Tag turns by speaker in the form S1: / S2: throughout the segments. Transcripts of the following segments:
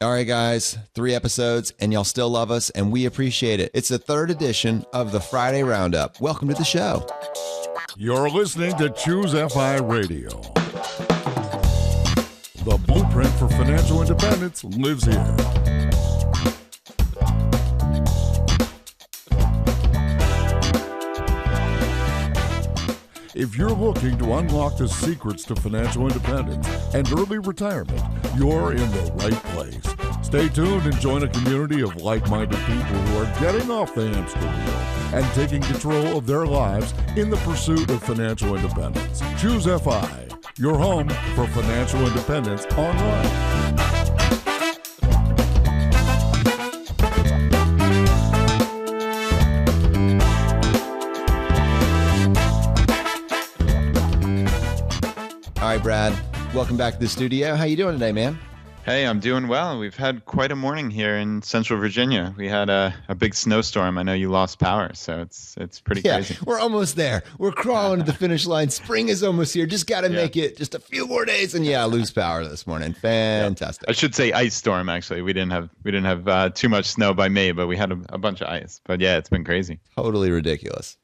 S1: All right, guys, 3 episodes, and y'all still love us, and we appreciate it. It's the 3rd edition of the Friday Roundup. Welcome to the show.
S2: You're listening to Choose FI Radio. The blueprint for financial independence lives here. If you're looking to unlock the secrets to financial independence and early retirement, you're in the right place. Stay tuned and join a community of like-minded people who are getting off the hamster wheel and taking control of their lives in the pursuit of financial independence. Choose FI, your home for financial independence online.
S1: All right, Brad, welcome back to the studio. How you doing today, man?
S3: Hey, I'm doing well. We've had quite a morning here in Central Virginia. We had a big snowstorm. I know you lost power, so it's pretty crazy.
S1: We're almost there. We're crawling to the finish line. Spring is almost here. Just got to make it just a few more days, and lose power this morning. Fantastic.
S3: I should say ice storm. Actually, we didn't have too much snow by May, but we had a bunch of ice. But yeah, it's been crazy.
S1: Totally ridiculous.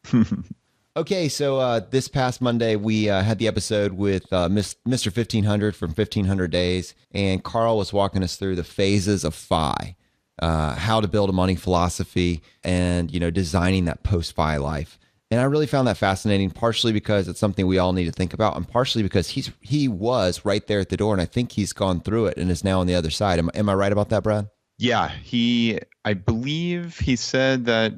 S1: Okay, so this past Monday, we had the episode with Mr. 1500 from 1500 Days, and Carl was walking us through the phases of FI, how to build a money philosophy and, designing that post-FI life. And I really found that fascinating, partially because it's something we all need to think about, and partially because he was right there at the door, and I think he's gone through it and is now on the other side. Am I right about that, Brad?
S3: Yeah, I believe he said that,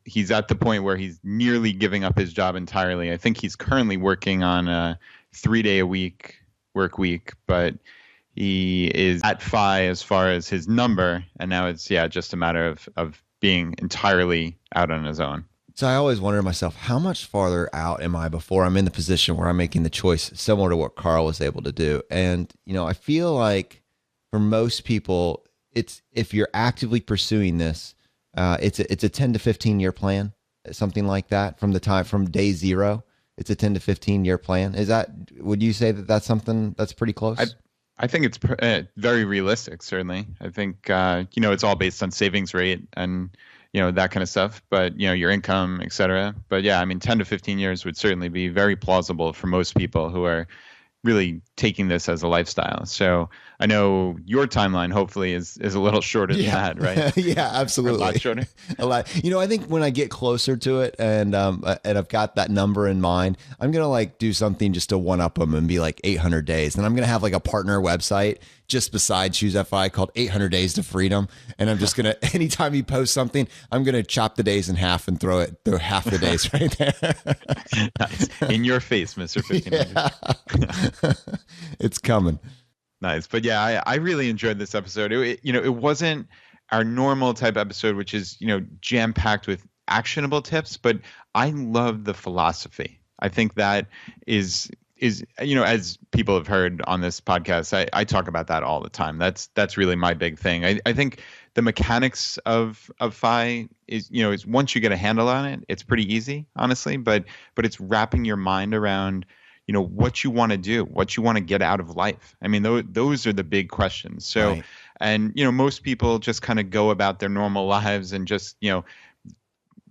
S3: he's at the point where he's nearly giving up his job entirely. I think he's currently working on a 3-day-a-week work week, but he is at FI as far as his number. And now it's, just a matter of being entirely out on his own.
S1: So I always wonder to myself, how much farther out am I before I'm in the position where I'm making the choice similar to what Carl was able to do? And, I feel like for most people, it's if you're actively pursuing this, it's a 10 to 15 year plan, something like that from day zero. It's a 10 to 15 year plan. Would you say that that's something that's pretty close?
S3: I think it's very realistic, certainly. I think, it's all based on savings rate and, that kind of stuff, but, your income, et cetera. But 10 to 15 years would certainly be very plausible for most people who are really taking this as a lifestyle. So I know your timeline hopefully is a little shorter than that, right?
S1: Yeah, absolutely.
S3: A lot shorter.
S1: A lot. I think when I get closer to it and I've got that number in mind, I'm going to do something just to one up them and be like 800 days. And I'm going to have a partner website just beside Choose FI called 800 Days to Freedom. And I'm just going to, anytime you post something, I'm going to chop the days in half and throw half the days right there.
S3: Nice. In your face, Mr. 1500.
S1: It's coming.
S3: Nice. But I really enjoyed this episode. It wasn't our normal type episode, which is, jam-packed with actionable tips, but I love the philosophy. I think that is, as people have heard on this podcast, I talk about that all the time. That's really my big thing. I think the mechanics of FI is once you get a handle on it, it's pretty easy, honestly, but it's wrapping your mind around what you want to do, what you want to get out of life. I mean, those are the big questions. So, right. And, most people just kind of go about their normal lives and just,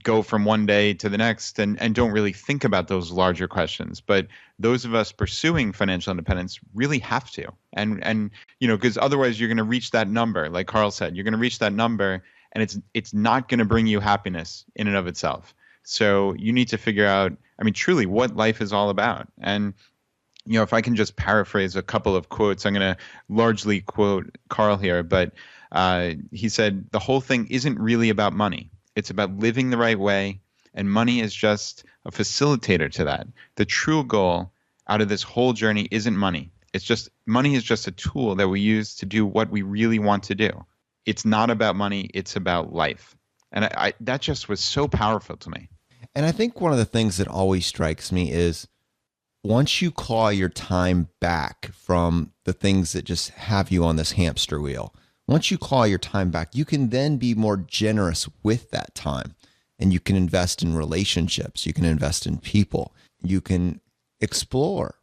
S3: go from one day to the next and don't really think about those larger questions. But those of us pursuing financial independence really have to. And because otherwise you're going to reach that number. Like Carl said, you're going to reach that number and it's not going to bring you happiness in and of itself. So you need to figure out, truly what life is all about. And, if I can just paraphrase a couple of quotes, I'm going to largely quote Carl here, but he said, the whole thing isn't really about money. It's about living the right way, and money is just a facilitator to that. The true goal out of this whole journey isn't money. Money is just a tool that we use to do what we really want to do. It's not about money. It's about life. And that just was so powerful to me.
S1: And I think one of the things that always strikes me is once you claw your time back from the things that just have you on this hamster wheel, once you claw your time back, you can then be more generous with that time. And you can invest in relationships. You can invest in people. You can explore.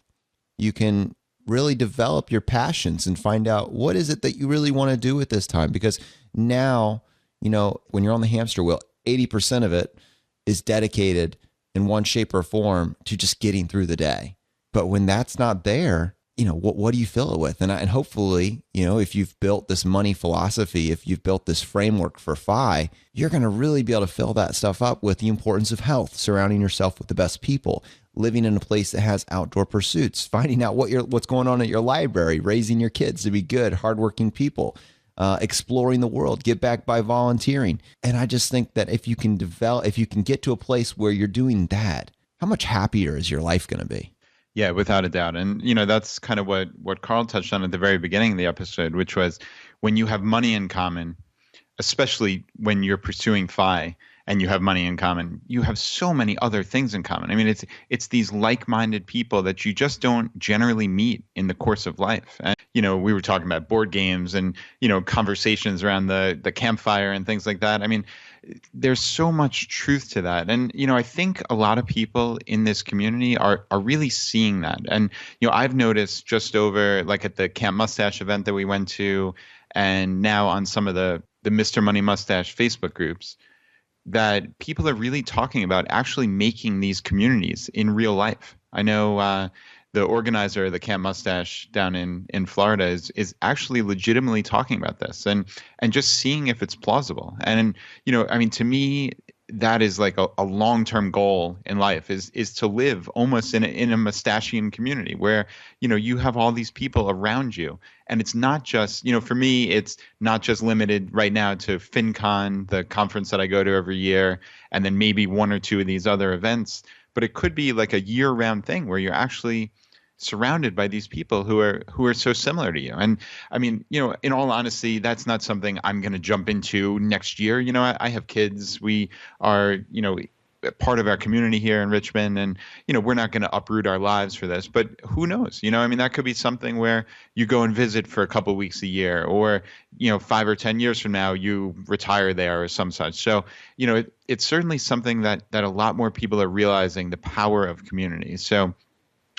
S1: You can really develop your passions and find out what is it that you really want to do with this time. Because now, when you're on the hamster wheel, 80% of it is dedicated in one shape or form to just getting through the day. But when that's not there, what do you fill it with? And hopefully, if you've built this money philosophy, if you've built this framework for FI, you're going to really be able to fill that stuff up with the importance of health, surrounding yourself with the best people, living in a place that has outdoor pursuits, finding out what's going on at your library, raising your kids to be good, hardworking people, exploring the world, give back by volunteering. And I just think that if you can get to a place where you're doing that, how much happier is your life going to be?
S3: Yeah, without a doubt. And, that's kind of what Carl touched on at the very beginning of the episode, which was when you have money in common, especially when you're pursuing FI and you have money in common, you have so many other things in common. I mean, it's these like-minded people that you just don't generally meet in the course of life. And, we were talking about board games and, conversations around the campfire and things like that. I mean, there's so much truth to that. And, I think a lot of people in this community are really seeing that. And, I've noticed just over like at the Camp Mustache event that we went to, and now on some of the Mr. Money Mustache Facebook groups, that people are really talking about actually making these communities in real life. I know the organizer of the Camp Mustache down in Florida is actually legitimately talking about this and just seeing if it's plausible. And, to me, that is like a long-term goal in life is to live almost in a mustachian community where, you have all these people around you. And it's not just, for me, it's not just limited right now to FinCon, the conference that I go to every year, and then maybe one or two of these other events. But it could be like a year-round thing where you're actually surrounded by these people who are so similar to you. And I mean, in all honesty, that's not something I'm going to jump into next year. I have kids. We are, part of our community here in Richmond, and, we're not going to uproot our lives for this, but who knows? That could be something where you go and visit for a couple of weeks a year, or, 5 or 10 years from now, you retire there or some such. So, it's certainly something that a lot more people are realizing the power of community. So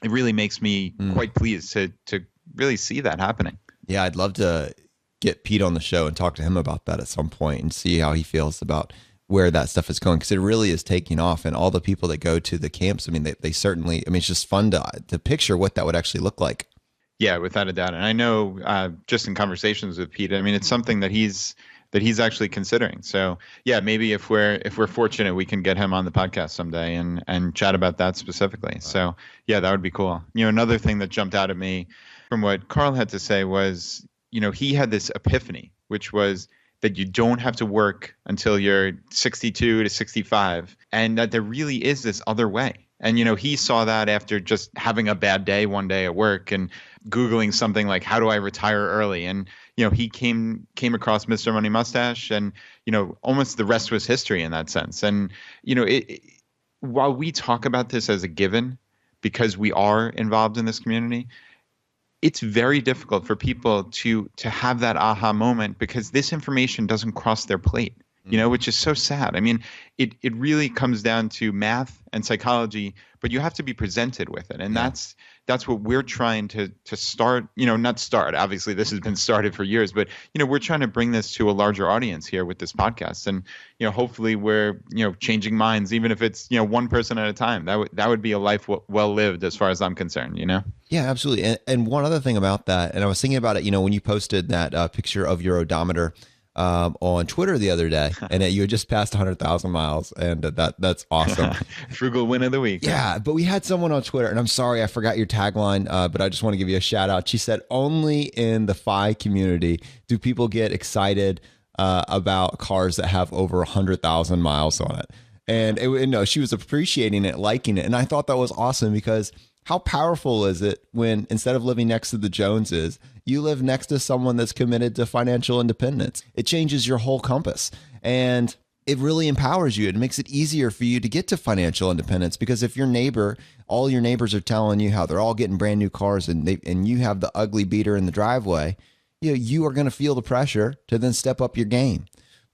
S3: it really makes me quite pleased to really see that happening.
S1: Yeah, I'd love to get Pete on the show and talk to him about that at some point and see how he feels about where that stuff is going, because it really is taking off. And all the people that go to the camps, I mean, they certainly, it's just fun to picture what that would actually look like.
S3: Yeah, without a doubt. And I know just in conversations with Pete, it's something that he's actually considering. So yeah, maybe if we're fortunate, we can get him on the podcast someday and chat about that specifically. Wow. So yeah, that would be cool. Another thing that jumped out at me from what Carl had to say was, he had this epiphany, which was that you don't have to work until you're 62 to 65, and that there really is this other way. And, he saw that after just having a bad day one day at work and Googling something like, how do I retire early? And, he came across Mr. Money Mustache, and, almost the rest was history in that sense. And, while we talk about this as a given, because we are involved in this community, it's very difficult for people to have that aha moment, because this information doesn't cross their plate. Which is so sad. It really comes down to math and psychology, but you have to be presented with it. And that's what we're trying to start, not start. Obviously, this has been started for years, but, we're trying to bring this to a larger audience here with this podcast. And, hopefully we're, changing minds, even if it's, one person at a time. That would be a life well lived as far as I'm concerned,
S1: Yeah, absolutely. And one other thing about that, and I was thinking about it, when you posted that picture of your odometer on Twitter the other day, and you had just passed 100,000 miles, and that's awesome.
S3: Frugal win of the week.
S1: Yeah, but we had someone on Twitter, and I'm sorry I forgot your tagline, but I just want to give you a shout out. She said, only in the FI community do people get excited about cars that have over 100,000 miles on it. And she was appreciating it, liking it, and I thought that was awesome, because how powerful is it when, instead of living next to the Joneses, you live next to someone that's committed to financial independence? It changes your whole compass, and it really empowers you. It makes it easier for you to get to financial independence, because if all your neighbors are telling you how they're all getting brand new cars, and you have the ugly beater in the driveway, you are going to feel the pressure to then step up your game.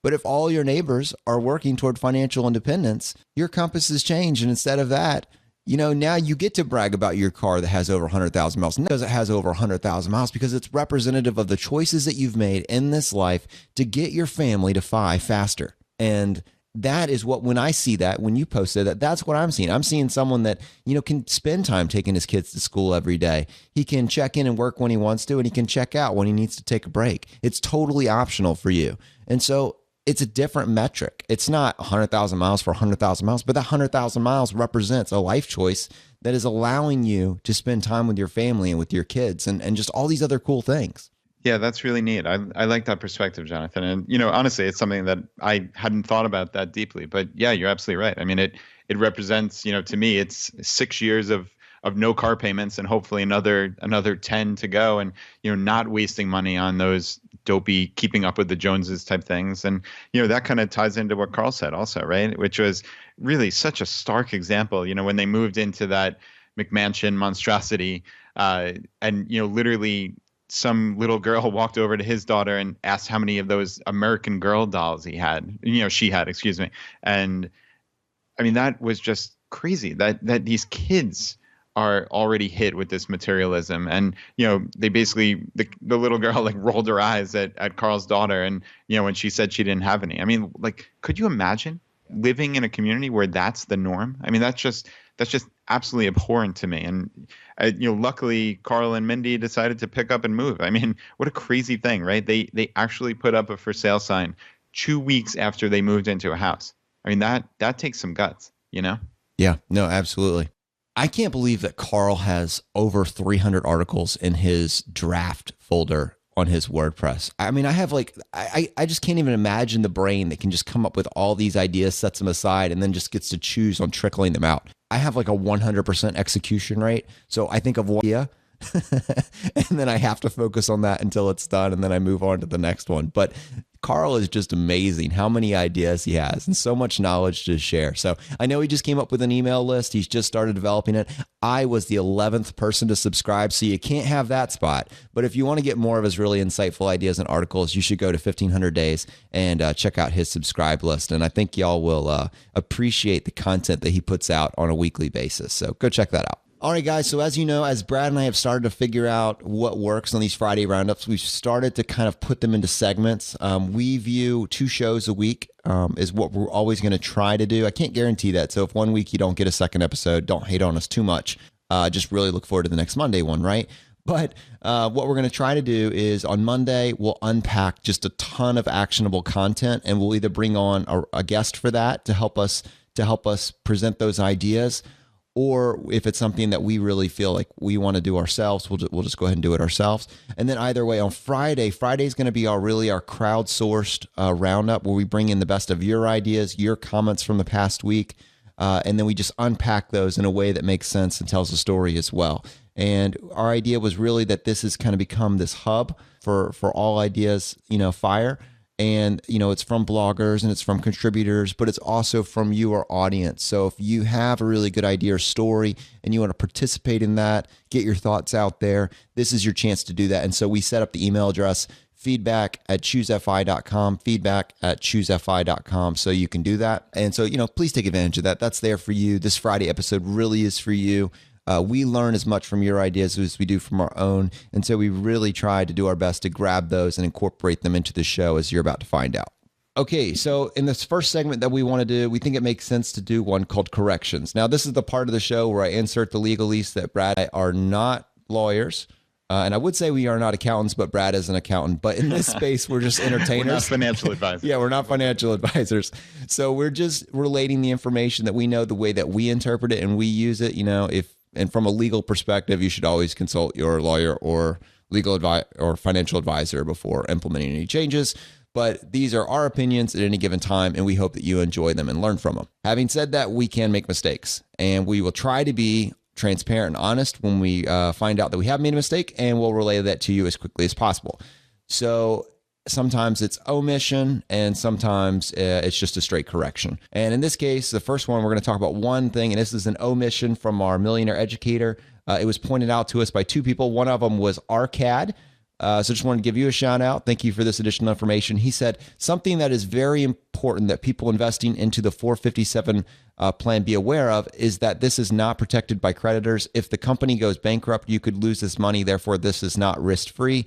S1: But if all your neighbors are working toward financial independence, your compass has changed, and instead of that, Now you get to brag about your car that has over 100,000 miles. Not because it has over 100,000 miles, because it's representative of the choices that you've made in this life to get your family to fly faster. And that is what, when I see that, when you posted that, that's what I'm seeing. I'm seeing someone that, can spend time taking his kids to school every day. He can check in and work when he wants to, and he can check out when he needs to take a break. It's totally optional for you. And so it's a different metric. It's not 100,000 miles for 100,000 miles, but that 100,000 miles represents a life choice that is allowing you to spend time with your family and with your kids and just all these other cool things.
S3: Yeah, that's really neat. I like that perspective, Jonathan. And, honestly, it's something that I hadn't thought about that deeply. But yeah, you're absolutely right. I mean, it represents, to me, it's 6 years of no car payments and hopefully another 10 to go, and, not wasting money on those dopey keeping up with the Joneses type things. And, that kind of ties into what Carl said also, right? Which was really such a stark example, when they moved into that McMansion monstrosity, and, literally some little girl walked over to his daughter and asked how many of those American Girl dolls she had, excuse me. And I mean, that was just crazy that these kids are already hit with this materialism. And, they basically, the little girl rolled her eyes at Carl's daughter. And, when she said she didn't have any, I mean, could you imagine living in a community where that's the norm? I mean, that's just absolutely abhorrent to me. And, luckily Carl and Mindy decided to pick up and move. I mean, what a crazy thing, right? They actually put up a for sale sign 2 weeks after they moved into a house. I mean, that takes some guts,
S1: Yeah, no, absolutely. I can't believe that Carl has over 300 articles in his draft folder on his WordPress. I mean, I have I just can't even imagine the brain that can just come up with all these ideas, sets them aside, and then just gets to choose on trickling them out. I have a 100% execution rate. So I think of one idea and then I have to focus on that until it's done. And then I move on to the next one. But Carl is just amazing how many ideas he has and so much knowledge to share. So I know he just came up with an email list. He's just started developing it. I was the 11th person to subscribe, so you can't have that spot. But if you want to get more of his really insightful ideas and articles, you should go to 1500 Days and check out his subscribe list. And I think y'all will appreciate the content that he puts out on a weekly basis. So go check that out. All right, guys. So as you know, as Brad and I have started to figure out what works on these Friday roundups, we've started to kind of put them into segments. We view 2 shows a week is what we're always going to try to do. I can't guarantee that. So if one week you don't get a second episode, don't hate on us too much. Just really look forward to the next Monday one, right? But what we're going to try to do is on Monday, we'll unpack just a ton of actionable content, and we'll either bring on a guest for that to help us present those ideas. Or if it's something that we really feel like we want to do ourselves, we'll just go ahead and do it ourselves. And then either way, on Friday's going to be our crowdsourced roundup, where we bring in the best of your ideas, your comments from the past week, and then we just unpack those in a way that makes sense and tells a story as well. And our idea was really that this has kind of become this hub for all ideas, fire. And, it's from bloggers and it's from contributors, but it's also from you, our audience. So if you have a really good idea or story and you want to participate in that, get your thoughts out there, this is your chance to do that. And so we set up the email address, feedback@choosefi.com, feedback@choosefi.com, so you can do that. And so, please take advantage of that. That's there for you. This Friday episode really is for you. We learn as much from your ideas as we do from our own. And so we really try to do our best to grab those and incorporate them into the show, as you're about to find out. Okay, so in this first segment that we want to do, we think it makes sense to do one called corrections. Now, this is the part of the show where I insert the legalese that Brad and I are not lawyers. And I would say we are not accountants, but Brad is an accountant. But in this space, we're just entertainers.
S3: We're not financial advisors.
S1: Yeah, we're not financial advisors. So we're just relating the information that we know, the way that we interpret it and we use it. And from a legal perspective, you should always consult your lawyer or legal advisor or financial advisor before implementing any changes. But these are our opinions at any given time, and we hope that you enjoy them and learn from them. Having said that, we can make mistakes, and we will try to be transparent and honest when we find out that we have made a mistake, and we'll relay that to you as quickly as possible. So sometimes it's omission, and sometimes it's just a straight correction. And in this case, the first one, we're going to talk about one thing, and this is an omission from our Millionaire Educator. It was pointed out to us by 2 people. One of them was Arcad, So just wanted to give you a shout out. Thank you for this additional information. He said something that is very important that people investing into the 457 plan be aware of is that this is not protected by creditors. If the company goes bankrupt, you could lose this money. Therefore, this is not risk-free.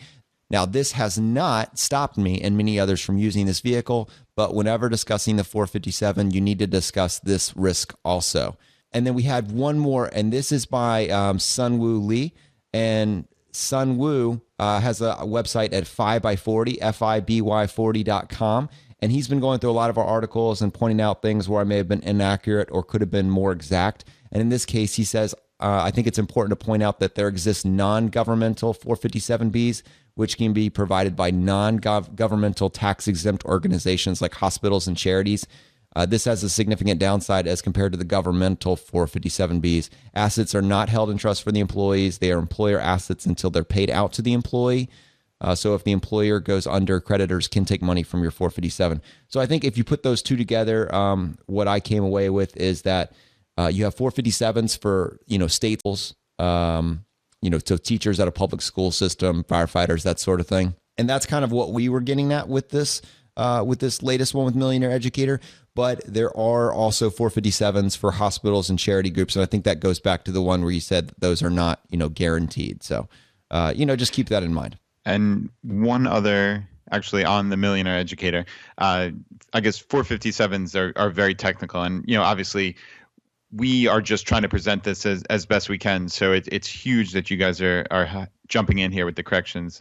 S1: Now, this has not stopped me and many others from using this vehicle, but whenever discussing the 457, you need to discuss this risk also. And then we had one more, and this is by Sunwoo Lee. And Sunwoo has a website at 5by40, FIBY40.com. And he's been going through a lot of our articles and pointing out things where I may have been inaccurate or could have been more exact. And in this case, he says, I think it's important to point out that there exists non-governmental 457Bs, which can be provided by non-governmental tax-exempt organizations like hospitals and charities. This has a significant downside as compared to the governmental 457Bs. Assets are not held in trust for the employees. They are employer assets until they're paid out to the employee. So if the employer goes under, creditors can take money from your 457. So I think if you put those two together, what I came away with is that you have 457s for, state schools, to teachers at a public school system, firefighters, that sort of thing. And that's kind of what we were getting at with this latest one with Millionaire Educator. But there are also 457s for hospitals and charity groups. And I think that goes back to the one where you said that those are not, guaranteed. So, just keep that in mind.
S3: And one other, actually, on the Millionaire Educator, I guess 457s are very technical. And, obviously, we are just trying to present this as best we can. So it's huge that you guys are jumping in here with the corrections.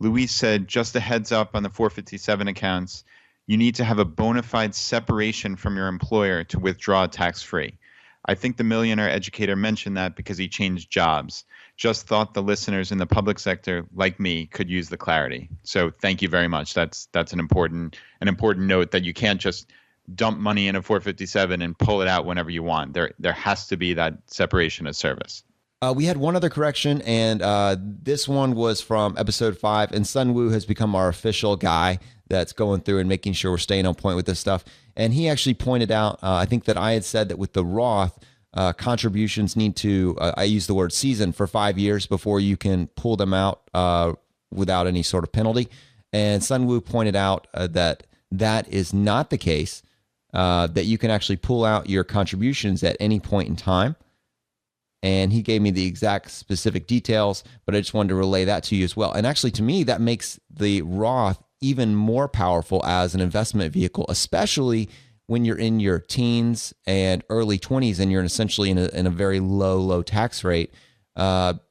S3: Luis said, just a heads up on the 457 accounts, you need to have a bona fide separation from your employer to withdraw tax-free. I think the Millionaire Educator mentioned that because he changed jobs. Just thought the listeners in the public sector, like me, could use the clarity. So thank you very much. That's an important note that you can't just dump money in a 457 and pull it out whenever you want. There has to be that separation of service.
S1: We had one other correction, and this one was from episode 5. And Sunwoo has become our official guy that's going through and making sure we're staying on point with this stuff. And he actually pointed out, I think that I had said that with the Roth, contributions need to, I use the word season, for 5 years before you can pull them out without any sort of penalty. And Sunwoo pointed out that is not the case, that you can actually pull out your contributions at any point in time. And he gave me the exact specific details, but I just wanted to relay that to you as well. And actually, to me, that makes the Roth even more powerful as an investment vehicle, especially when you're in your teens and early 20s and you're essentially in a very low tax rate,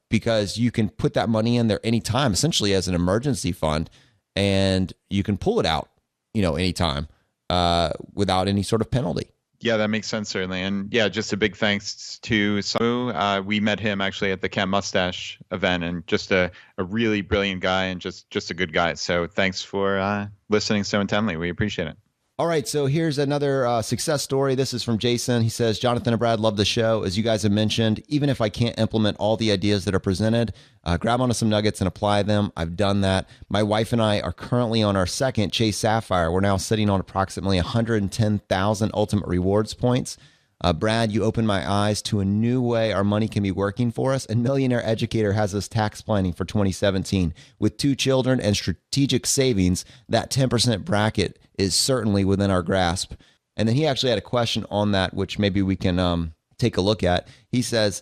S1: because you can put that money in there anytime, essentially as an emergency fund, and you can pull it out, anytime without any sort of penalty.
S3: Yeah, that makes sense, certainly. And yeah, just a big thanks to Samu. We met him actually at the Camp Mustache event, and just a really brilliant guy and just a good guy. So thanks for listening so intently. We appreciate it.
S1: All right, so here's another success story. This is from Jason. He says, Jonathan and Brad, love the show. As you guys have mentioned, even if I can't implement all the ideas that are presented, grab onto some nuggets and apply them. I've done that. My wife and I are currently on our second Chase Sapphire. We're now sitting on approximately 110,000 ultimate rewards points. Brad, you opened my eyes to a new way our money can be working for us. And Millionaire Educator has us tax planning for 2017. With 2 children and strategic savings, that 10% bracket is certainly within our grasp. And then he actually had a question on that, which maybe we can take a look at. He says,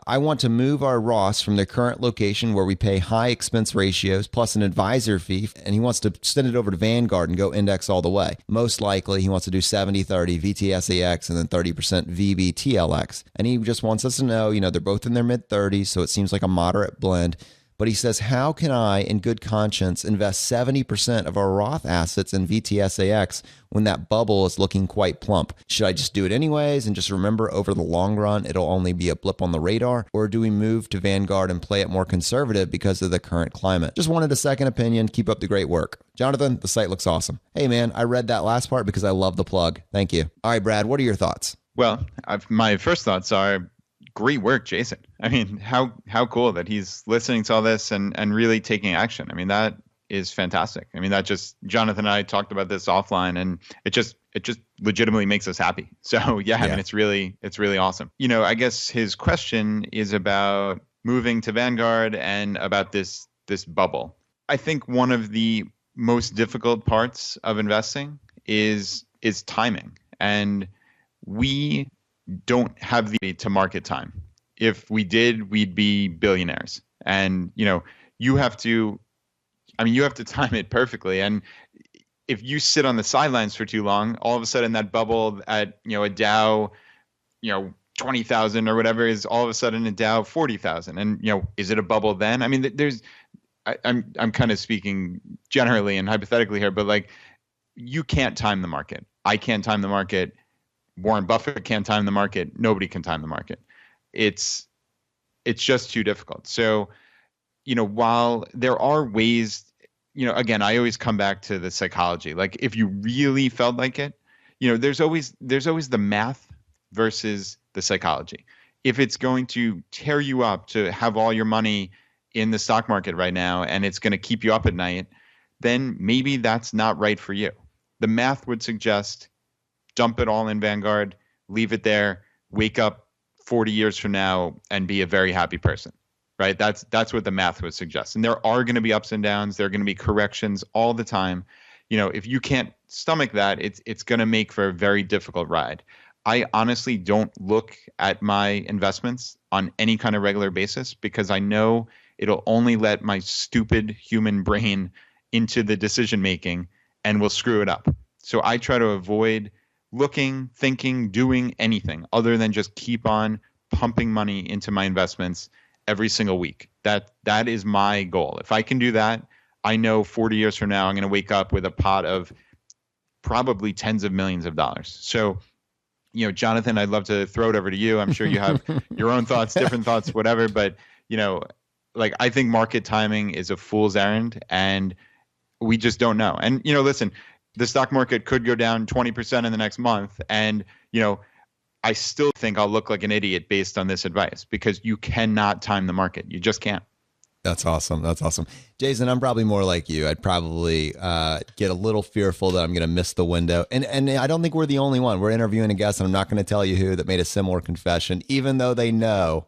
S1: I want to move our Roths from their current location where we pay high expense ratios plus an advisor fee, and he wants to send it over to Vanguard and go index all the way. Most likely, he wants to do 70-30 VTSAX and then 30% VBTLX. And he just wants us to know, they're both in their mid-30s, so it seems like a moderate blend. But he says, how can I, in good conscience, invest 70% of our Roth assets in VTSAX when that bubble is looking quite plump? Should I just do it anyways and just remember over the long run it'll only be a blip on the radar? Or do we move to Vanguard and play it more conservative because of the current climate? Just wanted a second opinion. Keep up the great work. Jonathan, the site looks awesome. Hey, man, I read that last part because I love the plug. Thank you. All right, Brad, what are your thoughts?
S3: Well, my first thoughts are, great work, Jason. I mean, how cool that he's listening to all this and really taking action. I mean, that is fantastic. I mean, Jonathan and I talked about this offline, and it just legitimately makes us happy. So yeah, I mean, it's really awesome. I guess his question is about moving to Vanguard and about this this bubble. I think one of the most difficult parts of investing is timing. And we don't have the to market time. If we did, we'd be billionaires. And, you have to time it perfectly. And if you sit on the sidelines for too long, all of a sudden that bubble at, a Dow, 20,000 or whatever is all of a sudden a Dow 40,000. And, is it a bubble then? I mean, I'm kind of speaking generally and hypothetically here, but like, you can't time the market. I can't time the market. Warren Buffett can't time the market. Nobody can time the market. It's just too difficult. So, while there are ways, again, I always come back to the psychology. Like if you really felt like it, there's always the math versus the psychology. If it's going to tear you up to have all your money in the stock market right now and it's going to keep you up at night, then maybe that's not right for you. The math would suggest dump it all in Vanguard, leave it there, wake up 40 years from now and be a very happy person, right? That's what the math would suggest. And there are going to be ups and downs. There are going to be corrections all the time. If you can't stomach that, it's going to make for a very difficult ride. I honestly don't look at my investments on any kind of regular basis because I know it'll only let my stupid human brain into the decision making and will screw it up. So I try to avoid looking, thinking, doing anything other than just keep on pumping money into my investments every single week. That is my goal. If I can do that, I know 40 years from now, I'm going to wake up with a pot of probably tens of millions of dollars. So, Jonathan, I'd love to throw it over to you. I'm sure you have your own thoughts, different thoughts, whatever. But, I think market timing is a fool's errand and we just don't know. And, listen, the stock market could go down 20% in the next month. And, I still think I'll look like an idiot based on this advice because you cannot time the market. You just can't.
S1: That's awesome. That's awesome. Jason, I'm probably more like you. I'd probably get a little fearful that I'm going to miss the window. And I don't think we're the only one. We're interviewing a guest, and I'm not going to tell you who, that made a similar confession, even though they know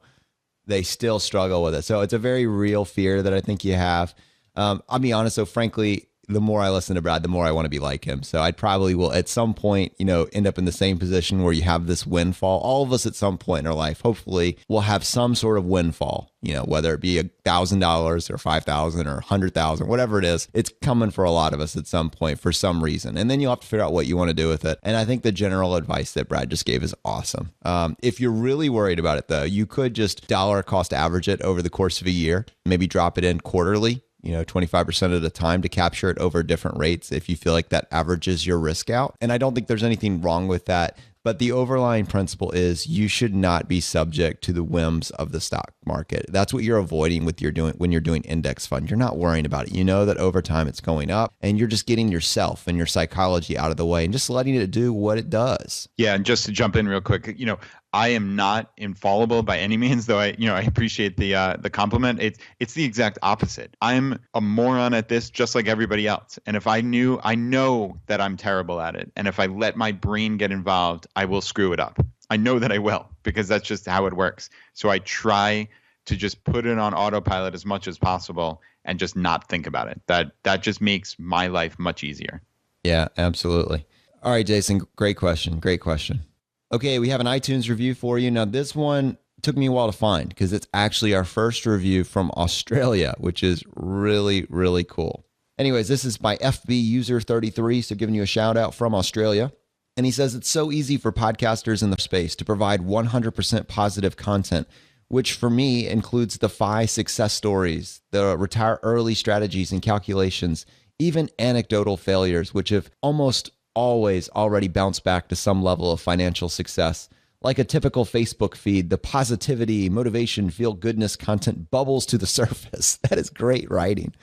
S1: they still struggle with it. So it's a very real fear that I think you have. I'll be honest, though, frankly, the more I listen to Brad, the more I want to be like him. So I probably will at some point, end up in the same position where you have this windfall. All of us at some point in our life, hopefully will have some sort of windfall, whether it be $1,000 or 5,000 or 100,000, whatever it is, it's coming for a lot of us at some point for some reason. And then you'll have to figure out what you want to do with it. And I think the general advice that Brad just gave is awesome. If you're really worried about it though, you could just dollar cost average it over the course of a year, maybe drop it in quarterly, 25% of the time to capture it over different rates if you feel like that averages your risk out. And I don't think there's anything wrong with that. But the overlying principle is you should not be subject to the whims of the stock market. That's what you're avoiding when you're doing index fund. You're not worrying about it. You know that over time it's going up and you're just getting yourself and your psychology out of the way and just letting it do what it does.
S3: Yeah. And just to jump in real quick, I am not infallible by any means, though I appreciate the compliment. It's the exact opposite. I'm a moron at this just like everybody else. And if I know that I'm terrible at it. And if I let my brain get involved, I will screw it up. I know that I will because that's just how it works. So I try to just put it on autopilot as much as possible and just not think about it. That just makes my life much easier.
S1: Yeah, absolutely. All right, Jason, great question. Great question. Okay, we have an iTunes review for you. Now, this one took me a while to find because it's actually our first review from Australia, which is really, really cool. Anyways, this is by FB User 33, so giving you a shout out from Australia. And he says, it's so easy for podcasters in the space to provide 100% positive content, which for me includes the 5 success stories, the retire early strategies and calculations, even anecdotal failures, which have almost always already bounce back to some level of financial success. Like a typical Facebook feed, the positivity, motivation, feel-goodness content bubbles to the surface. That is great writing.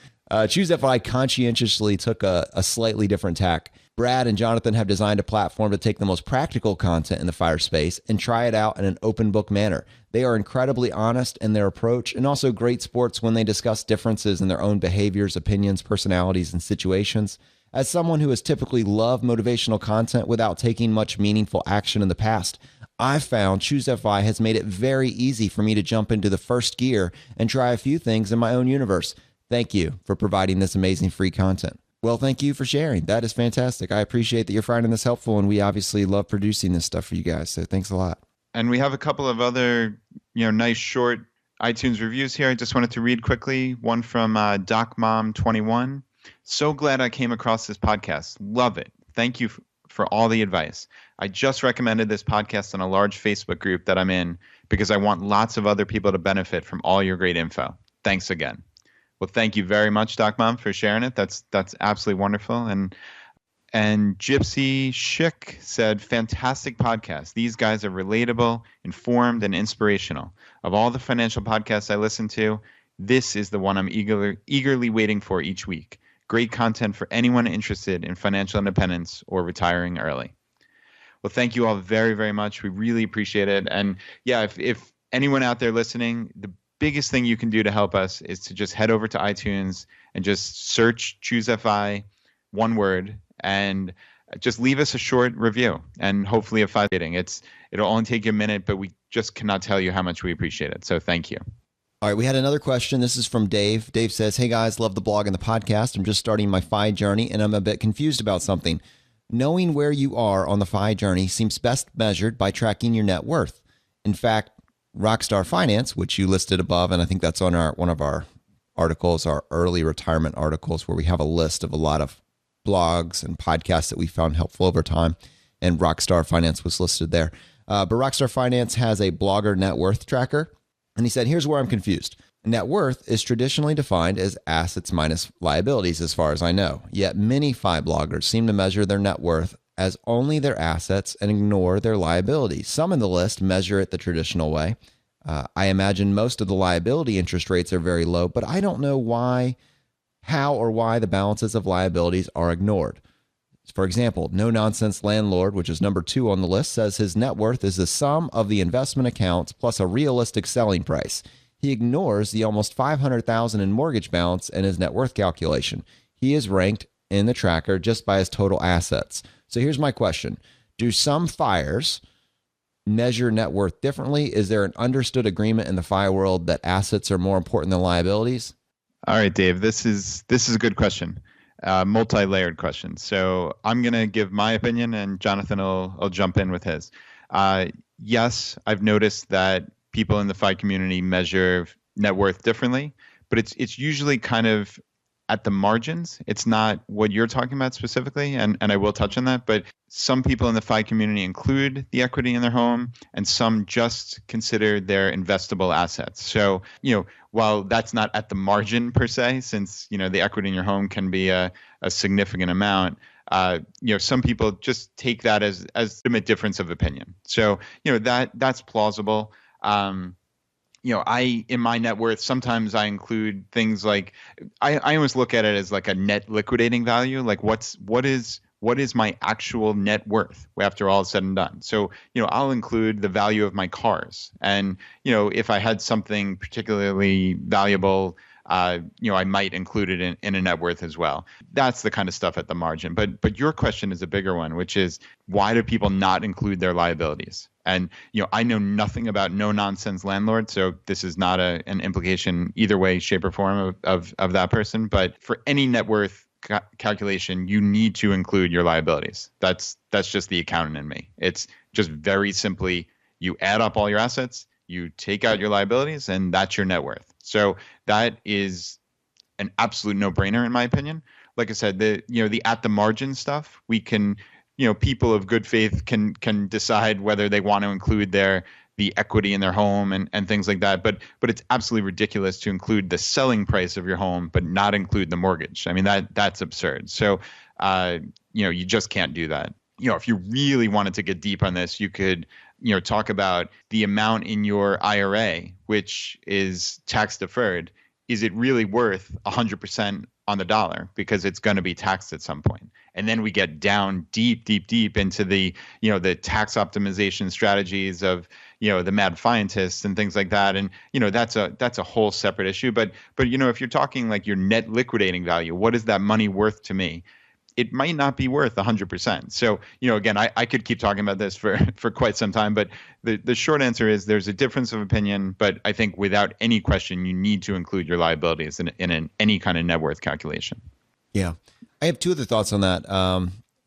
S1: Choose FI conscientiously took a slightly different tack. Brad and Jonathan have designed a platform to take the most practical content in the fire space and try it out in an open book manner. They are incredibly honest in their approach and also great sports when they discuss differences in their own behaviors, opinions, personalities, and situations. As someone who has typically loved motivational content without taking much meaningful action in the past, I've found Choose FI has made it very easy for me to jump into the first gear and try a few things in my own universe. Thank you for providing this amazing free content. Well, thank you for sharing. That is fantastic. I appreciate that you're finding this helpful, and we obviously love producing this stuff for you guys. So thanks a lot.
S3: And we have a couple of other, nice short iTunes reviews here. I just wanted to read quickly. One from DocMom21. So glad I came across this podcast. Love it. Thank you for all the advice. I just recommended this podcast in a large Facebook group that I'm in because I want lots of other people to benefit from all your great info. Thanks again. Well, thank you very much, Doc Mom, for sharing it. That's absolutely wonderful. And Gypsy Schick said, fantastic podcast. These guys are relatable, informed, and inspirational. Of all the financial podcasts I listen to, this is the one I'm eagerly waiting for each week. Great content for anyone interested in financial independence or retiring early. Well, thank you all very, very much. We really appreciate it. And yeah, if anyone out there listening, the biggest thing you can do to help us is to just head over to iTunes and just search Choose FI, one word, and just leave us a short review and hopefully a 5 rating. It'll only take you a minute, but we just cannot tell you how much we appreciate it. So thank you.
S1: All right, we had another question. This is from Dave. Dave says, hey guys, love the blog and the podcast. I'm just starting my FI journey and I'm a bit confused about something. Knowing where you are on the FI journey seems best measured by tracking your net worth. In fact, Rockstar Finance, which you listed above, and I think that's on one of our articles, our early retirement articles, where we have a list of a lot of blogs and podcasts that we found helpful over time, and Rockstar Finance was listed there. But Rockstar Finance has a blogger net worth tracker, and he said, here's where I'm confused. Net worth is traditionally defined as assets minus liabilities, as far as I know. Yet many FI bloggers seem to measure their net worth as only their assets and ignore their liabilities. Some in the list measure it the traditional way. I imagine most of the liability interest rates are very low, but I don't know how or why the balances of liabilities are ignored. For example, No Nonsense Landlord, which is number 2 on the list, says his net worth is the sum of the investment accounts plus a realistic selling price. He ignores the almost $500,000 in mortgage balance in his net worth calculation. He is ranked in the tracker just by his total assets. So here's my question. Do some FIers measure net worth differently? Is there an understood agreement in the FI world that assets are more important than liabilities?
S3: All right, Dave, this is a good question, multi-layered question. So I'm going to give my opinion and Jonathan will jump in with his. Yes, I've noticed that people in the FI community measure net worth differently, but it's usually kind of at the margins. It's not what you're talking about specifically, and I will touch on that, but some people in the FI community include the equity in their home, and some just consider their investable assets. So, while that's not at the margin per se, since, the equity in your home can be a significant amount, some people just take that as a difference of opinion. So, that's plausible. In my net worth, sometimes I include things like, I always look at it as like a net liquidating value. Like what is my actual net worth after all is said and done? So, I'll include the value of my cars. And, if I had something particularly valuable, I might include it in a net worth as well. That's the kind of stuff at the margin. But your question is a bigger one, which is, why do people not include their liabilities? And, I know nothing about No Nonsense Landlord, so this is not an implication either way, shape, or form of that person. But for any net worth calculation, you need to include your liabilities. That's just the accountant in me. It's just very simply, you add up all your assets, you take out your liabilities, and that's your net worth. So that is an absolute no-brainer in my opinion. Like I said, the at the margin stuff, we can, people of good faith can decide whether they want to include the equity in their home and things like that. But it's absolutely ridiculous to include the selling price of your home, but not include the mortgage. I mean, that's absurd. So, you just can't do that. If you really wanted to get deep on this, you could, talk about the amount in your IRA, which is tax deferred. Is it really worth 100% on the dollar? Because it's going to be taxed at some point. And then we get down deep into the, the tax optimization strategies of, the mad scientists and things like that. And, that's a whole separate issue. But if you're talking like your net liquidating value, what is that money worth to me? it might not be worth 100%. So, again, I could keep talking about this for quite some time, but the short answer is there's a difference of opinion, but I think without any question, you need to include your liabilities in any kind of net worth calculation.
S1: Yeah. I have two other thoughts on that.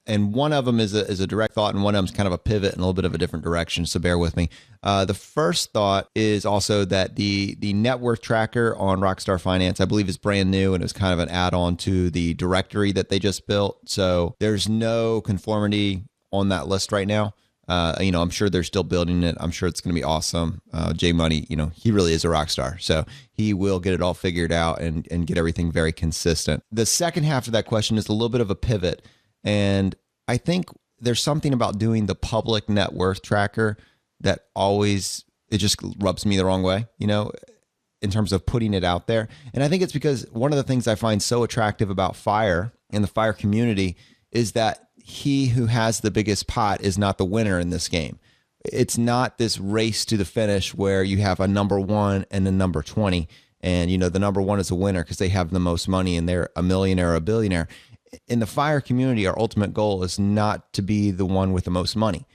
S1: And one of them is a direct thought, and one of them is kind of a pivot in a little bit of a different direction. So bear with me. The first thought is also that the net worth tracker on Rockstar Finance, I believe, is brand new, and it was kind of an add-on to the directory that they just built. So there's no conformity on that list right now. I'm sure they're still building it. I'm sure it's going to be awesome. Jay Money, he really is a rock star. So he will get it all figured out and get everything very consistent. The second half of that question is a little bit of a pivot. And I think there's something about doing the public net worth tracker that it just rubs me the wrong way, in terms of putting it out there. And I think it's because one of the things I find so attractive about FIRE and the FIRE community is that he who has the biggest pot is not the winner in this game. It's not this race to the finish where you have a number 1 and a number 20. And, the number 1 is a winner because they have the most money and they're a millionaire or a billionaire. In the FIRE community, our ultimate goal is not to be the one with the most money.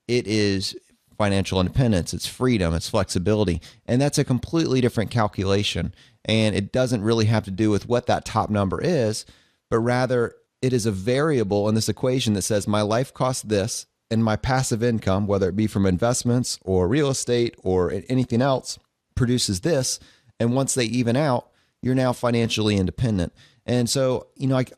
S1: It is financial independence, it's freedom, it's flexibility. And that's a completely different calculation. And it doesn't really have to do with what that top number is, but rather it is a variable in this equation that says my life costs this and my passive income, whether it be from investments or real estate or anything else, produces this. And once they even out, you're now financially independent. And so,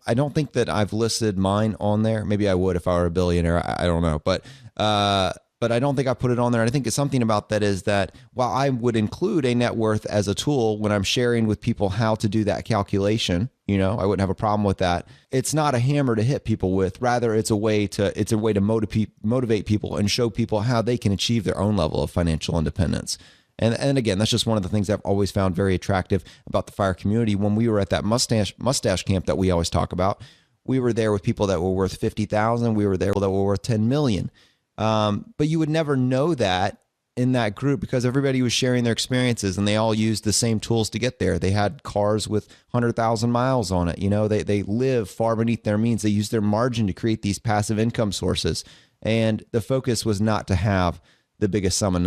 S1: I don't think that I've listed mine on there. Maybe I would if I were a billionaire. I don't know. But I don't think I put it on there. And I think it's something about that is that while I would include a net worth as a tool when I'm sharing with people how to do that calculation, I wouldn't have a problem with that. It's not a hammer to hit people with. Rather, it's a way to motivate people and show people how they can achieve their own level of financial independence. And again, that's just one of the things I've always found very attractive about the FIRE community. When we were at that mustache camp that we always talk about, we were there with people that were worth 50,000. We were there that were worth 10 million. But you would never know that in that group because everybody was sharing their experiences and they all used the same tools to get there. They had cars with 100,000 miles on it. They live far beneath their means. They use their margin to create these passive income sources. And the focus was not to have the biggest sum in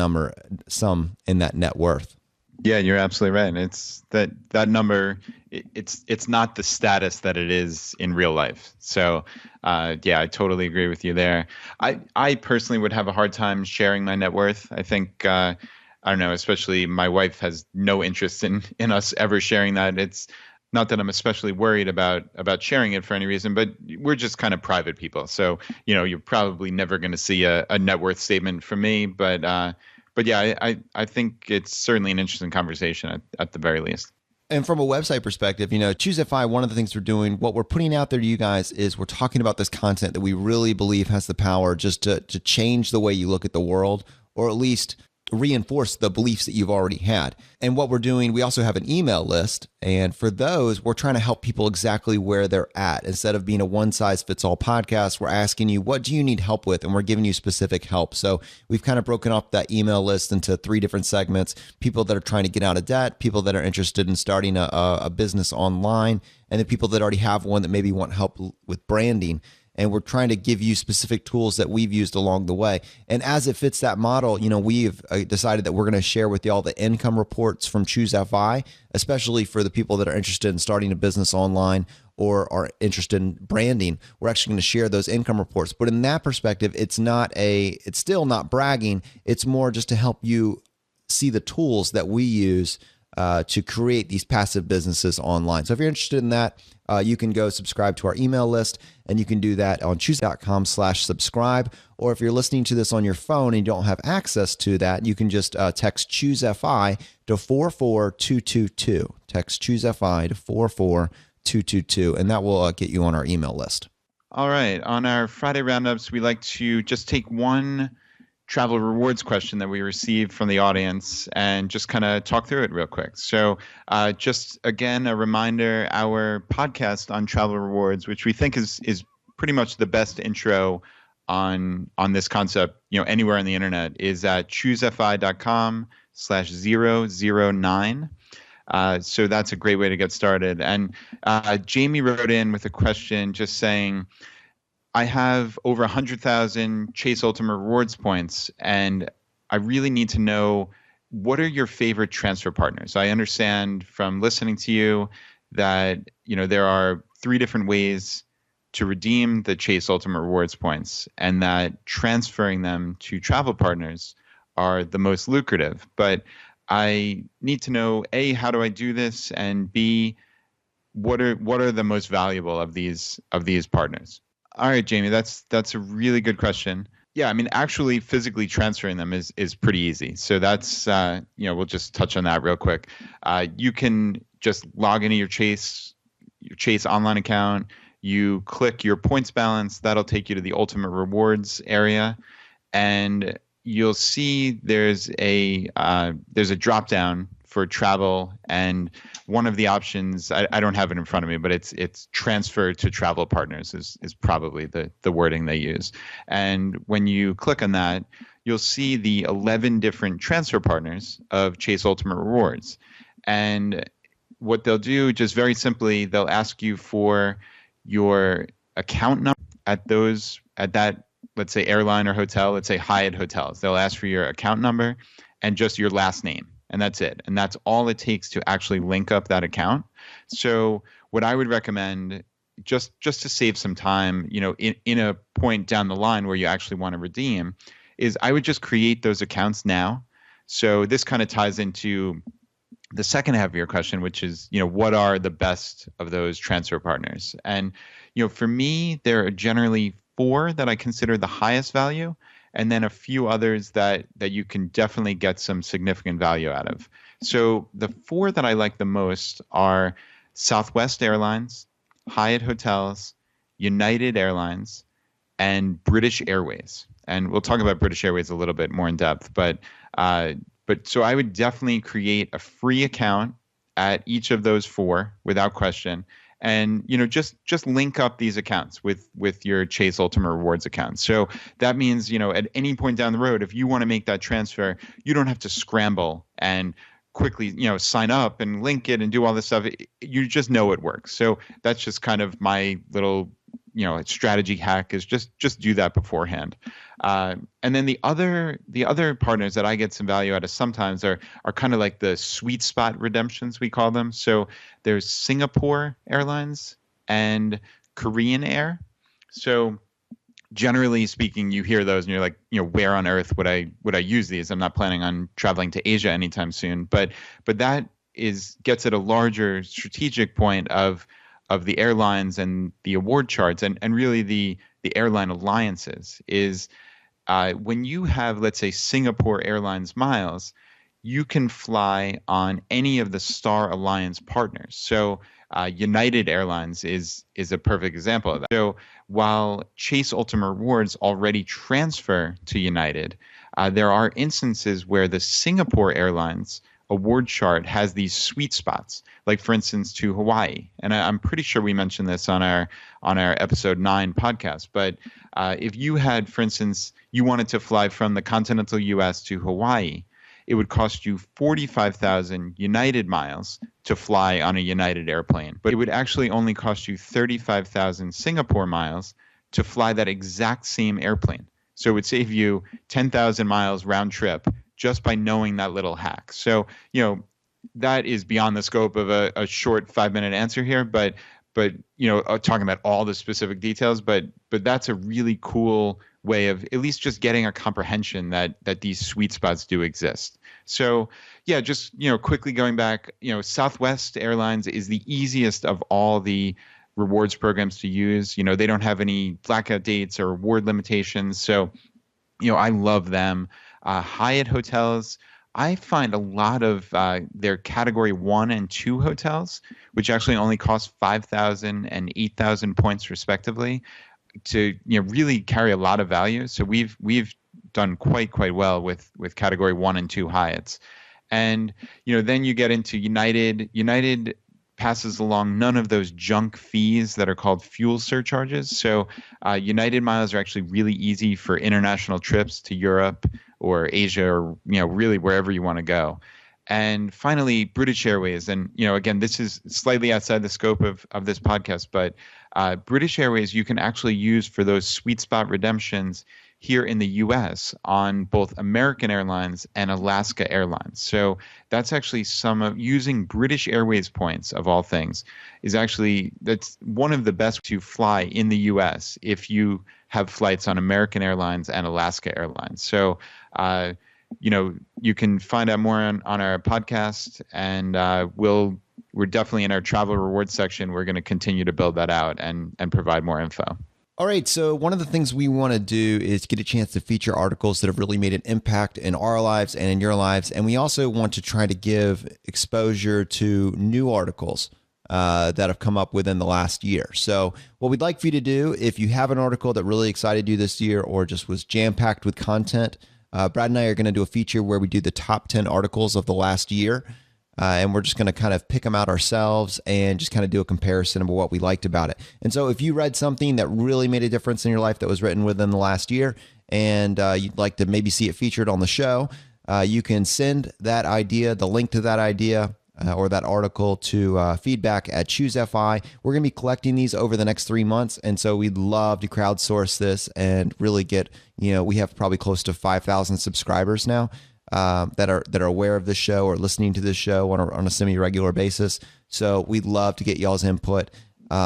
S1: that net worth.
S3: Yeah, you're absolutely right. And it's that number. It's not the status that it is in real life. So, I totally agree with you there. I personally would have a hard time sharing my net worth. I think I don't know. Especially my wife has no interest in us ever sharing that. It's not that I'm especially worried about sharing it for any reason, but we're just kind of private people. So, you're probably never going to see a net worth statement from me. But yeah, I think it's certainly an interesting conversation at the very least.
S1: And from a website perspective, Choose FI, one of the things we're doing, what we're putting out there to you guys is we're talking about this content that we really believe has the power just to change the way you look at the world, or at least reinforce the beliefs that you've already had. And what we're doing, we also have an email list. And for those, we're trying to help people exactly where they're at. Instead of being a one-size-fits-all podcast, we're asking you, what do you need help with? And we're giving you specific help. So we've kind of broken up that email list into 3 different segments: people that are trying to get out of debt, people that are interested in starting a business online, and the people that already have one that maybe want help with branding. And we're trying to give you specific tools that we've used along the way. And as it fits that model, we've decided that we're going to share with you all the income reports from Choose FI, especially for the people that are interested in starting a business online or are interested in branding. We're actually going to share those income reports. But in that perspective, it's still not bragging. It's more just to help you see the tools that we use to create these passive businesses online. So if you're interested in that, you can go subscribe to our email list, and you can do that on choose.com/subscribe. Or if you're listening to this on your phone and you don't have access to that, you can just text Choose FI to 44222. Text Choose FI to 44222, and that will get you on our email list.
S3: All right. On our Friday roundups, we like to just take one travel rewards question that we received from the audience and just kind of talk through it real quick. So just again, a reminder, our podcast on travel rewards, which we think is pretty much the best intro on this concept, anywhere on the internet, is at choosefi.com/009. So that's a great way to get started. And Jamie wrote in with a question just saying, I have over 100,000 Chase Ultimate Rewards points, and I really need to know, what are your favorite transfer partners? I understand from listening to you that there are 3 different ways to redeem the Chase Ultimate Rewards points, and that transferring them to travel partners are the most lucrative. But I need to know, A, how do I do this, and B, what are the most valuable of these partners? All right, Jamie, that's a really good question. Yeah, I mean, actually physically transferring them is pretty easy. So that's, we'll just touch on that real quick. You can just log into your Chase online account. You click your points balance. That'll take you to the Ultimate Rewards area. And you'll see there's a drop down for travel, and one of the options, I don't have it in front of me, but it's transfer to travel partners is probably the wording they use. And when you click on that, you'll see the 11 different transfer partners of Chase Ultimate Rewards. And what they'll do, just very simply, they'll ask you for your account number at that, let's say, airline or hotel, let's say Hyatt Hotels. They'll ask for your account number and just your last name. And that's it. And that's all it takes to actually link up that account. So what I would recommend, just to save some time, in a point down the line where you actually want to redeem, is I would just create those accounts now. So this kind of ties into the second half of your question, which is, what are the best of those transfer partners? And, for me, there are generally 4 that I consider the highest value, and then a few others that you can definitely get some significant value out of. So the 4 that I like the most are Southwest Airlines, Hyatt Hotels, United Airlines, and British Airways. And we'll talk about British Airways a little bit more in depth. But so I would definitely create a free account at each of those 4 without question. And just link up these accounts with your Chase Ultimate Rewards account. So that means at any point down the road, if you want to make that transfer, you don't have to scramble and quickly sign up and link it and do all this stuff. You just know it works. So that's just kind of my little strategy hack, is just do that beforehand. And then the other partners that I get some value out of sometimes are kind of like the sweet spot redemptions, we call them. So there's Singapore Airlines and Korean Air. So generally speaking, you hear those and you're like, where on earth would I use these? I'm not planning on traveling to Asia anytime soon. But that gets at a larger strategic point of the airlines and the award charts and really the airline alliances is when you have, let's say, Singapore Airlines miles, you can fly on any of the Star Alliance partners. So United Airlines is a perfect example of that. So while Chase Ultimate Rewards already transfer to United, there are instances where the Singapore Airlines award chart has these sweet spots, like for instance to Hawaii. And I'm pretty sure we mentioned this on our episode 9 podcast. But if you had, for instance, you wanted to fly from the continental U.S. to Hawaii, it would cost you 45,000 United miles to fly on a United airplane. But it would actually only cost you 35,000 Singapore miles to fly that exact same airplane. So it would save you 10,000 miles round trip just by knowing that little hack. So, that is beyond the scope of a short 5-minute answer here, but talking about all the specific details, but that's a really cool way of at least just getting a comprehension that these sweet spots do exist. So yeah, just, quickly going back, Southwest Airlines is the easiest of all the rewards programs to use. They don't have any blackout dates or reward limitations. So, I love them. Hyatt Hotels, I find a lot of their category 1 and 2 hotels, which actually only cost 5,000 and 8,000 points respectively, to really carry a lot of value. So we've done quite well with category 1 and 2 Hyatts. And then you get into United. United passes along none of those junk fees that are called fuel surcharges. So United miles are actually really easy for international trips to Europe or Asia or really wherever you want to go. And finally, British Airways. And, again, this is slightly outside the scope of this podcast, but British Airways you can actually use for those sweet spot redemptions here in the U.S. on both American Airlines and Alaska Airlines. So that's actually some of using British Airways points of all things that's one of the best to fly in the U.S. if you have flights on American Airlines and Alaska Airlines. So, you can find out more on our podcast, and we're definitely in our travel rewards section. We're going to continue to build that out and provide more info.
S1: All right. So one of the things we want to do is get a chance to feature articles that have really made an impact in our lives and in your lives. And we also want to try to give exposure to new articles that have come up within the last year. So what we'd like for you to do, if you have an article that really excited you this year or just was jam-packed with content, Brad and I are going to do a feature where we do the top 10 articles of the last year. And we're just going to kind of pick them out ourselves and just kind of do a comparison of what we liked about it. And so if you read something that really made a difference in your life that was written within the last year and you'd like to maybe see it featured on the show, you can send that idea, the link to that idea or that article to feedback@ChooseFI. We're going to be collecting these over the next 3 months. And so we'd love to crowdsource this and really get, we have probably close to 5,000 subscribers now. That are aware of this show or listening to this show on a semi-regular basis. So we'd love to get y'all's input.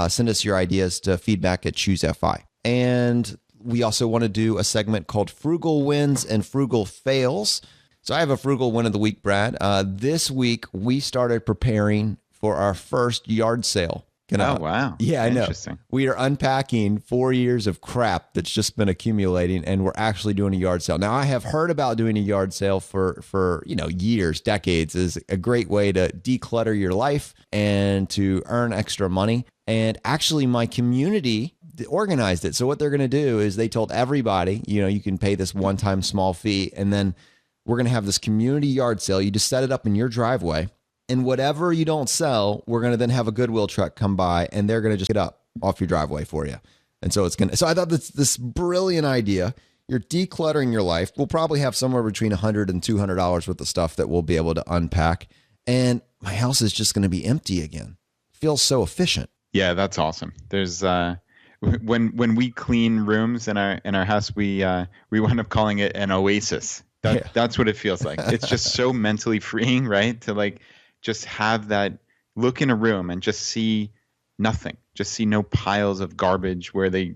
S1: Send us your ideas to feedback@ChooseFI. And we also want to do a segment called Frugal Wins and Frugal Fails. So I have a Frugal Win of the Week, Brad. This week, we started preparing for our first yard sale.
S3: Oh, wow.
S1: Yeah, I know.
S3: Interesting.
S1: We are unpacking 4 years of crap that's just been accumulating, and we're actually doing a yard sale. Now, I have heard about doing a yard sale for years, decades, is a great way to declutter your life and to earn extra money. And actually, my community organized it. So what they're going to do is they told everybody, you can pay this one-time small fee, and then we're going to have this community yard sale. You just set it up in your driveway. And whatever you don't sell, we're going to then have a Goodwill truck come by and they're going to just get up off your driveway for you. And so so I thought this brilliant idea. You're decluttering your life. We'll probably have somewhere between $100 and $200 worth of stuff that we'll be able to unpack. And my house is just going to be empty again. Feels so efficient.
S3: Yeah, that's awesome. There's when we clean rooms in our house, we wind up calling it an oasis. That's what it feels like. It's just so mentally freeing, right? To just have that look in a room and just see nothing, just see no piles of garbage where they,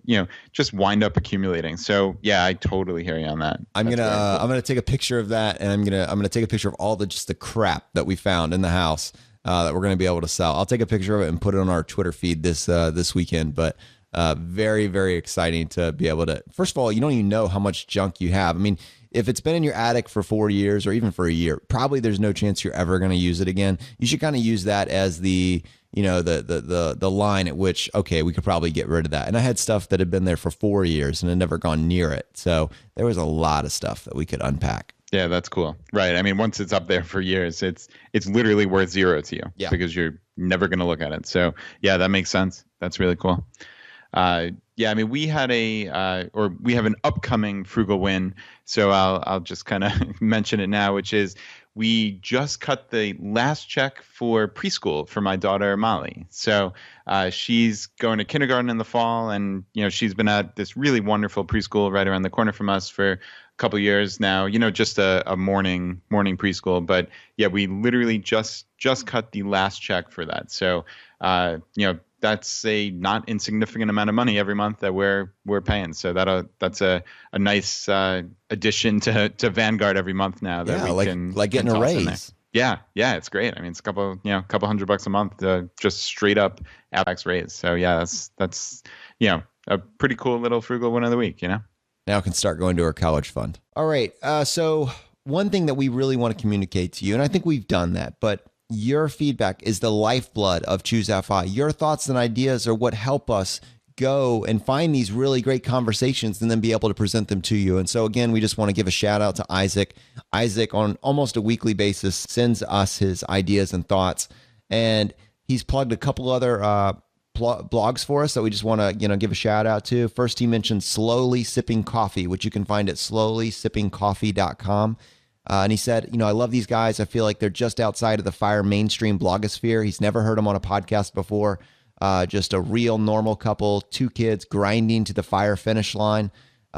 S3: just wind up accumulating. So yeah, I totally hear you on that.
S1: I'm gonna take a picture of that, and I'm gonna take a picture of all the crap that we found in the house that we're gonna be able to sell. I'll take a picture of it and put it on our Twitter feed this weekend. But very, very exciting to be able to. First of all, you don't even know how much junk you have. I mean, if it's been in your attic for 4 years or even for a year, probably there's no chance you're ever going to use it again. You should kind of use that as the line at which, okay, we could probably get rid of that. And I had stuff that had been there for 4 years and had never gone near it. So there was a lot of stuff that we could unpack.
S3: Yeah, that's cool. Right. I mean, once it's up there for years, it's literally worth zero to you because you're never going to look at it. So yeah, that makes sense. That's really cool. Yeah, I mean, we have an upcoming Frugal Win. So I'll just kind of mention it now, which is we just cut the last check for preschool for my daughter, Molly. So she's going to kindergarten in the fall, and, she's been at this really wonderful preschool right around the corner from us for a couple of years now, just a morning preschool. But yeah, we literally just cut the last check for that. So, that's a not insignificant amount of money every month that we're paying. So that's a nice addition to Vanguard every month now that we can
S1: getting a raise.
S3: Yeah, it's great. I mean, it's a couple $100 a month just straight up Apex raise. So yeah, that's a pretty cool little Frugal Win of the week. Now
S1: I can start going to our college fund. All right. So one thing that we really want to communicate to you, and I think we've done that, but your feedback is the lifeblood of Choose FI. Your thoughts and ideas are what help us go and find these really great conversations and then be able to present them to you. And so again, we just want to give a shout out to Isaac. Isaac on almost a weekly basis sends us his ideas and thoughts. And he's plugged a couple other blogs for us that we just want to give a shout out to. First, he mentioned Slowly Sipping Coffee, which you can find at slowlysippingcoffee.com. And he said, I love these guys. I feel like they're just outside of the fire mainstream blogosphere. He's never heard them on a podcast before. Just a real normal couple, 2 kids grinding to the fire finish line.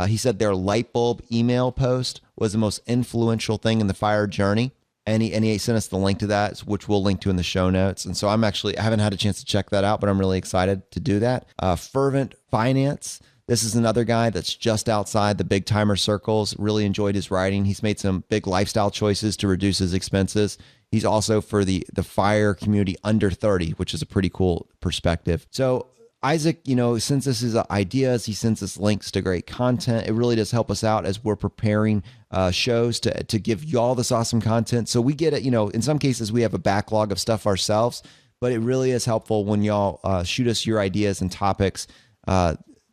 S1: He said their light bulb email post was the most influential thing in the fire journey. And he sent us the link to that, which we'll link to in the show notes. And so I haven't had a chance to check that out, but I'm really excited to do that. Fervent Finance. This is another guy that's just outside the big timer circles. Really enjoyed his writing. He's made some big lifestyle choices to reduce his expenses. He's also for the fire community under 30, which is a pretty cool perspective. So Isaac, since this is ideas, he sends us links to great content. It really does help us out as we're preparing shows to give y'all this awesome content. So we get it, in some cases we have a backlog of stuff ourselves, but it really is helpful when y'all shoot us your ideas and topics.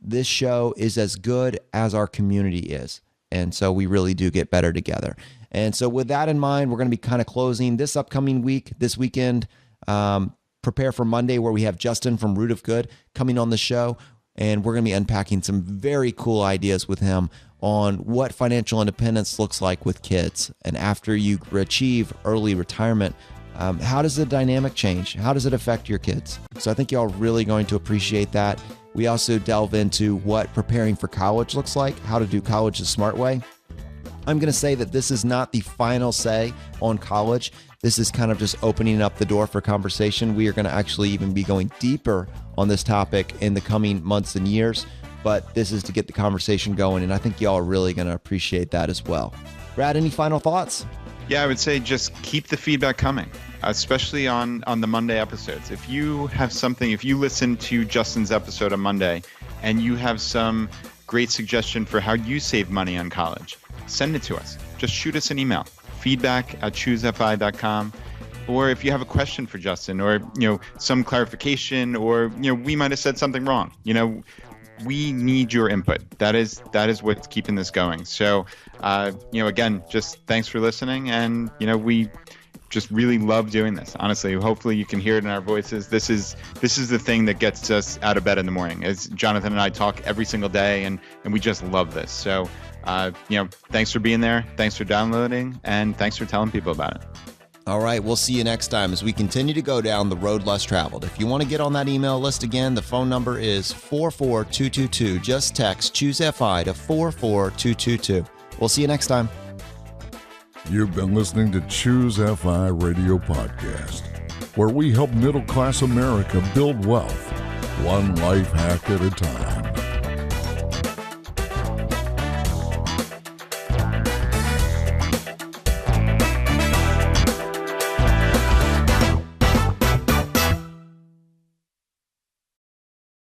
S1: This show is as good as our community is. And so we really do get better together. And so with that in mind, we're going to be kind of closing this upcoming week, this weekend. Prepare for Monday, where we have Justin from Root of Good coming on the show. And we're going to be unpacking some very cool ideas with him on what financial independence looks like with kids. And after you achieve early retirement, how does the dynamic change? How does it affect your kids? So I think y'all are really going to appreciate that. We also delve into what preparing for college looks like, how to do college the smart way. I'm going to say that this is not the final say on college. This is kind of just opening up the door for conversation. We are going to actually even be going deeper on this topic in the coming months and years, but this is to get the conversation going, and I think y'all are really going to appreciate that as well. Brad, any final thoughts?
S3: Yeah, I would say just keep the feedback coming, especially on the Monday episodes. If you have something, if you listen to Justin's episode on Monday and you have some great suggestion for how you save money on college, send it to us. Just shoot us an email, feedback@choosefi.com. Or if you have a question for Justin, or some clarification, or we might have said something wrong. We need your input. That is what's keeping this going. So again, just thanks for listening, and we just really love doing this. Honestly, hopefully you can hear it in our voices. This is the thing that gets us out of bed in the morning. As Jonathan and I talk every single day, and we just love this. So thanks for being there, thanks for downloading, and thanks for telling people about it.
S1: All right, we'll see you next time as we continue to go down the road less traveled. If you want to get on that email list again, the phone number is 44222. Just text Choose FI to 44222. We'll see you next time.
S2: You've been listening to Choose FI Radio Podcast, where we help middle-class America build wealth, one life hack at a time.